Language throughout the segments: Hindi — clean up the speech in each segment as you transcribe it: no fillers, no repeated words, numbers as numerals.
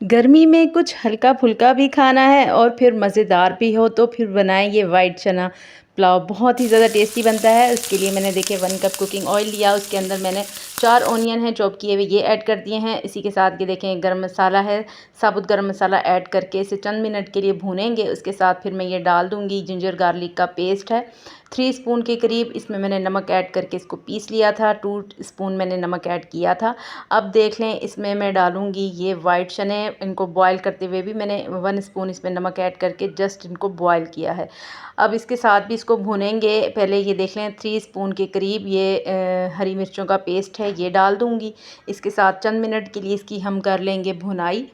गर्मी में कुछ हल्का-फुल्का भी खाना है और फिर मज़ेदार भी हो तो फिर बनाएँ ये वाइट चना पुलाव। बहुत ही ज़्यादा टेस्टी बनता है। उसके लिए मैंने देखिए 1 कप कुकिंग ऑयल लिया, उसके अंदर मैंने 4 ऑनियन हैं चॉप किए हुए, ये ऐड कर दिए हैं। इसी के साथ ये देखें गरम मसाला है, साबुत गरम मसाला ऐड करके इसे चंद मिनट के लिए भूनेंगे। उसके साथ फिर मैं ये डाल दूँगी जिंजर गार्लिक का पेस्ट है 3 स्पून के करीब। इसमें मैंने नमक ऐड करके इसको पीस लिया था, 2 स्पून मैंने नमक ऐड किया था। अब देख लें इसमें मैं डालूँगी ये वाइट चने, इनको बॉयल करते हुए भी मैंने 1 स्पून इसमें नमक ऐड करके जस्ट इनको बॉयल किया है। अब इसके साथ भी इसको भूनेंगे। पहले ये देख लें 3 स्पून के करीब ये हरी मिर्चों का पेस्ट है, ये डाल दूँगी। इसके साथ चंद मिनट के लिए इसकी हम कर लेंगे भुनाई।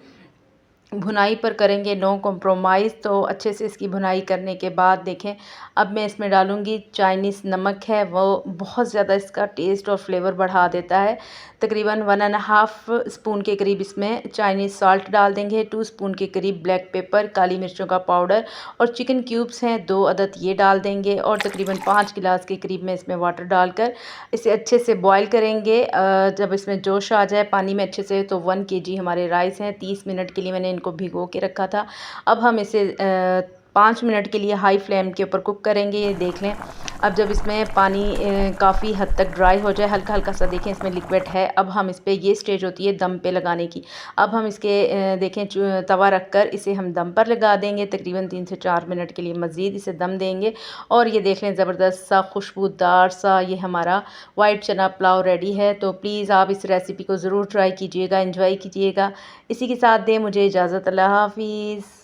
भुनाई पर करेंगे नो कॉम्प्रोमाइज़। तो अच्छे से इसकी भुनाई करने के बाद देखें अब मैं इसमें डालूँगी चाइनीज़ नमक है, वो बहुत ज़्यादा इसका टेस्ट और फ्लेवर बढ़ा देता है। तकरीबन 1½ स्पून के करीब इसमें चाइनीज़ सॉल्ट डाल देंगे, 2 स्पून के करीब ब्लैक पेपर काली मिर्चों का पाउडर और चिकन क्यूब्स हैं 2 अदद, ये डाल देंगे और तकरीबन 5 गिलास के करीब में इसमें वाटर डालकर इसे अच्छे से बॉयल करेंगे। जब इसमें जोश आ जाए पानी में अच्छे से, तो 1 केजी हमारे राइस हैं, 30 मिनट के लिए मैंने इनको भिगो के रखा था। अब हम इसे 5 मिनट के लिए हाई फ्लेम के ऊपर कुक करेंगे। ये देख लें अब जब इसमें पानी काफ़ी हद तक ड्राई हो जाए, हल्का हल्का सा देखें इसमें लिक्विड है, अब हम इस पे ये स्टेज होती है दम पे लगाने की। अब हम इसके देखें तवा रख कर इसे हम दम पर लगा देंगे, तकरीबन 3 से 4 मिनट के लिए मज़ीद इसे दम देंगे। और ये देख लें ज़बरदस्त सा खुशबूदार सा ये हमारा वाइट चना पुलाव रेडी है। तो प्लीज़ आप इस रेसिपी को ज़रूर ट्राई कीजिएगा, एंजॉय कीजिएगा। इसी के साथ दें मुझे इजाज़त। अल्लाह हाफ़िज़।